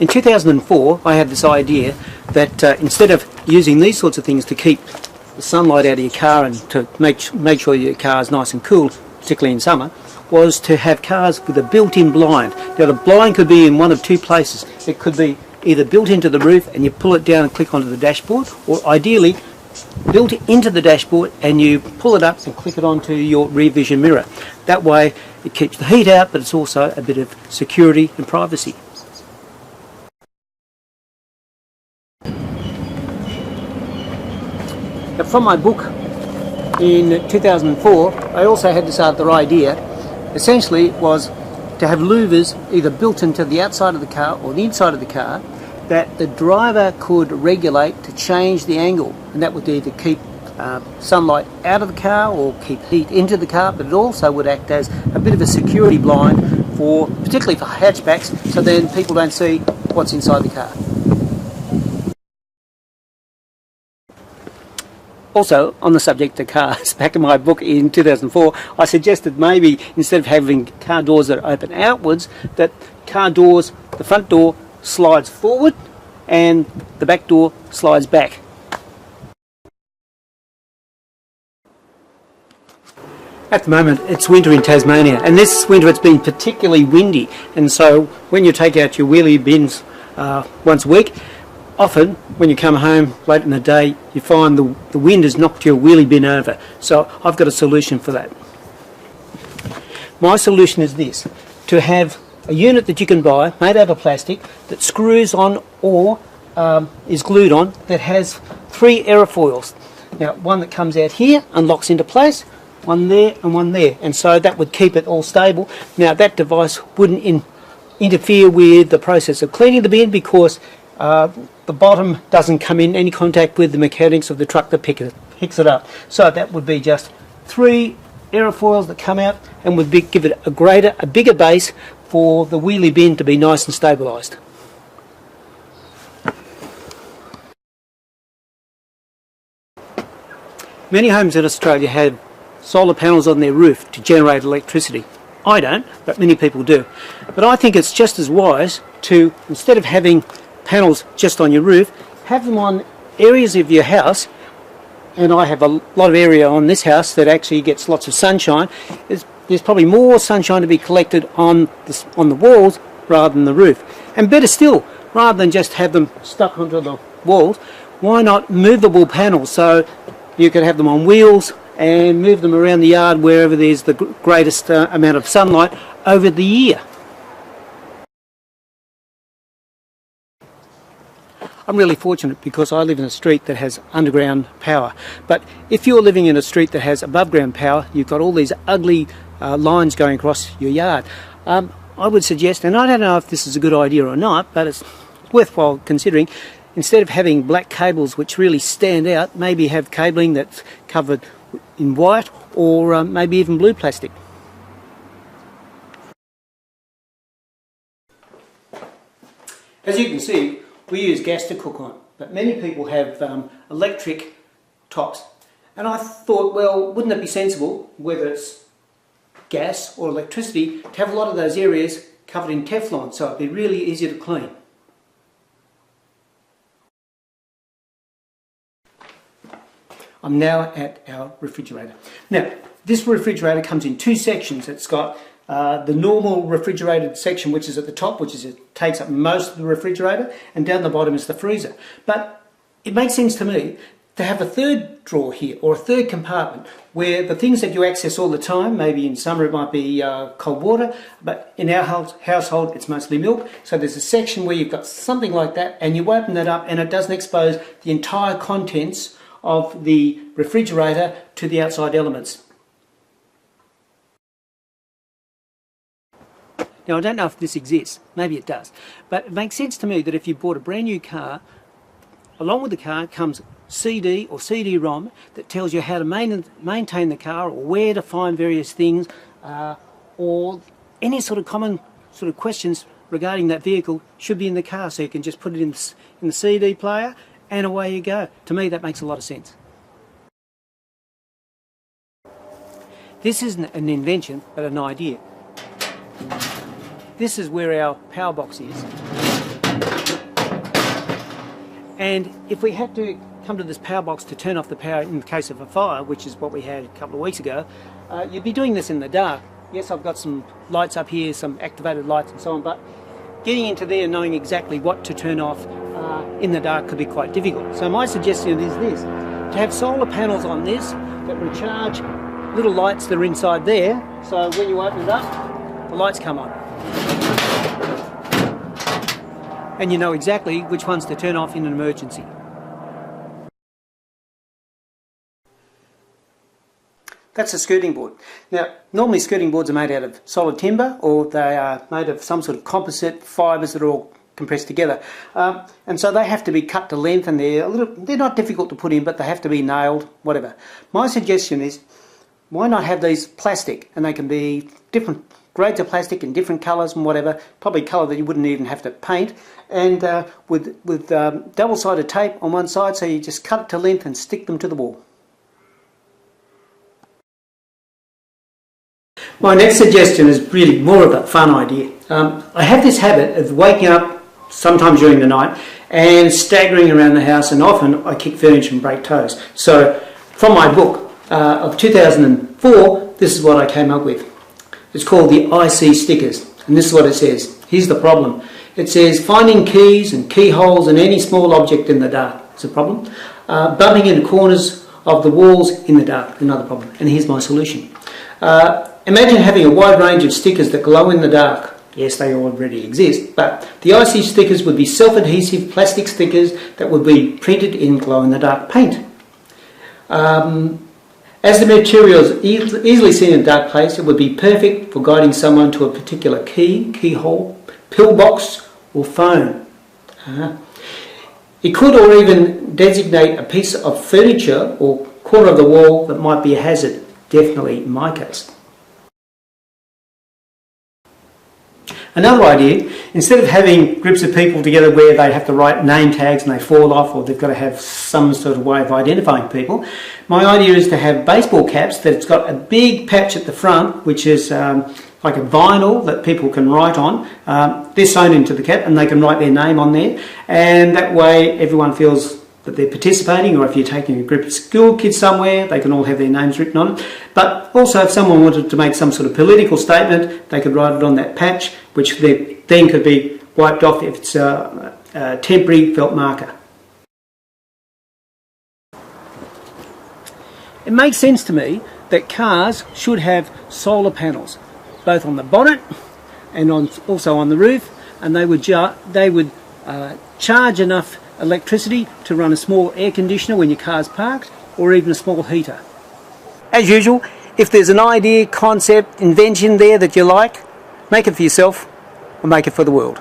In 2004 I had this idea that instead of using these sorts of things to keep the sunlight out of your car and to make sure your car is nice and cool, particularly in summer, was to have cars with a built-in blind. Now the blind could be in one of two places. It could be either built into the roof and you pull it down and click onto the dashboard, or ideally built into the dashboard and you pull it up and click it onto your rear vision mirror. That way it keeps the heat out, but it's also a bit of security and privacy. Now, from my book in 2004, I also had this other idea. Essentially it was to have louvers either built into the outside of the car or the inside of the car that the driver could regulate to change the angle, and that would either keep sunlight out of the car or keep heat into the car, but it also would act as a bit of a security blind for, particularly for hatchbacks, so then people don't see what's inside the car. Also, on the subject of cars, back in my book in 2004, I suggested maybe instead of having car doors that open outwards, that car doors, the front door slides forward and the back door slides back. At the moment it's winter in Tasmania, and this winter it's been particularly windy, and so when you take out your wheelie bins once a week, often when you come home late in the day you find the wind has knocked your wheelie bin over. So I've got a solution for that. My solution is this: to have a unit that you can buy made out of plastic that screws on or is glued on, that has 3 aerofoils. Now one that comes out here and locks into place, one there and one there, and so that would keep it all stable. Now that device wouldn't interfere with the process of cleaning the bin, because the bottom doesn't come in any contact with the mechanics of the truck that picks it up. So that would be just 3 aerofoils that come out and would give it a bigger base for the wheelie bin to be nice and stabilised. Many homes in Australia have solar panels on their roof to generate electricity. I don't, but many people do. But I think it's just as wise to, instead of having panels just on your roof, have them on areas of your house. And I have a lot of area on this house that actually gets lots of sunshine. There's probably more sunshine to be collected on the walls rather than the roof. And better still, rather than just have them stuck onto the walls, why not movable panels? So you could have them on wheels and move them around the yard wherever there's the greatest amount of sunlight over the year. I'm really fortunate because I live in a street that has underground power. But if you're living in a street that has above ground power, you've got all these ugly lines going across your yard. I would suggest, and I don't know if this is a good idea or not, but it's worthwhile considering, instead of having black cables which really stand out, maybe have cabling that's covered in white or maybe even blue plastic. As you can see, we use gas to cook on, but many people have electric tops. And I thought, well, wouldn't it be sensible, whether it's gas or electricity, to have a lot of those areas covered in Teflon, so it'd be really easy to clean. I'm now at our refrigerator. Now, this refrigerator comes in 2 sections. It's got the normal refrigerated section, which is at the top, it takes up most of the refrigerator, and down the bottom is the freezer. But it makes sense to me to have a third drawer here, or a third compartment, where the things that you access all the time, maybe in summer it might be cold water, but in our household it's mostly milk. So there's a section where you've got something like that, and you open that up and it doesn't expose the entire contents of the refrigerator to the outside elements. Now I don't know if this exists, maybe it does, but it makes sense to me that if you bought a brand new car, along with the car comes CD or CD-ROM that tells you how to maintain the car, or where to find various things, or any sort of common sort of questions regarding that vehicle should be in the car, so you can just put it in the CD player and away you go. To me that makes a lot of sense. This isn't an invention, but an idea. This is where our power box is. And if we had to come to this power box to turn off the power in the case of a fire, which is what we had a couple of weeks ago, you'd be doing this in the dark. Yes, I've got some lights up here, some activated lights and so on, but getting into there and knowing exactly what to turn off in the dark could be quite difficult. So my suggestion is this, to have solar panels on this that recharge little lights that are inside there, so when you open it up, the lights come on. And you know exactly which ones to turn off in an emergency. That's a skirting board. Now, normally skirting boards are made out of solid timber, or they are made of some sort of composite fibres that are all compressed together. And so they have to be cut to length, and they're not difficult to put in, but they have to be nailed, whatever. My suggestion is, why not have these plastic? And they can be different grades of plastic in different colours and whatever, probably colour that you wouldn't even have to paint, and with double-sided tape on one side, so you just cut it to length and stick them to the wall. My next suggestion is really more of a fun idea. I have this habit of waking up sometimes during the night and staggering around the house, and often I kick furniture and break toes. So from my book of 2004, this is what I came up with. It's called the IC stickers, and this is what it says. Here's the problem. It says finding keys and keyholes and any small object in the dark is a problem. Bumping into corners of the walls in the dark, another problem. And here's my solution. Imagine having a wide range of stickers that glow in the dark. Yes, they already exist, but the IC stickers would be self-adhesive plastic stickers that would be printed in glow-in-the-dark paint. As the material is easily seen in a dark place, it would be perfect for guiding someone to a particular key, keyhole, pillbox or phone. It could or even designate a piece of furniture or corner of the wall that might be a hazard, definitely in my case. Another idea, instead of having groups of people together where they have to write name tags and they fall off, or they've got to have some sort of way of identifying people, my idea is to have baseball caps that's got a big patch at the front, which is like a vinyl that people can write on. They're sewn into the cap and they can write their name on there, and that way everyone feels that they're participating, or if you're taking a group of school kids somewhere, they can all have their names written on it. But also if someone wanted to make some sort of political statement, they could write it on that patch, which then could be wiped off if it's a temporary felt marker. It makes sense to me that cars should have solar panels, both on the bonnet and also on the roof, and they would charge enough electricity to run a small air conditioner when your car's parked, or even a small heater. As usual, if there's an idea, concept, invention there that you like, make it for yourself or make it for the world.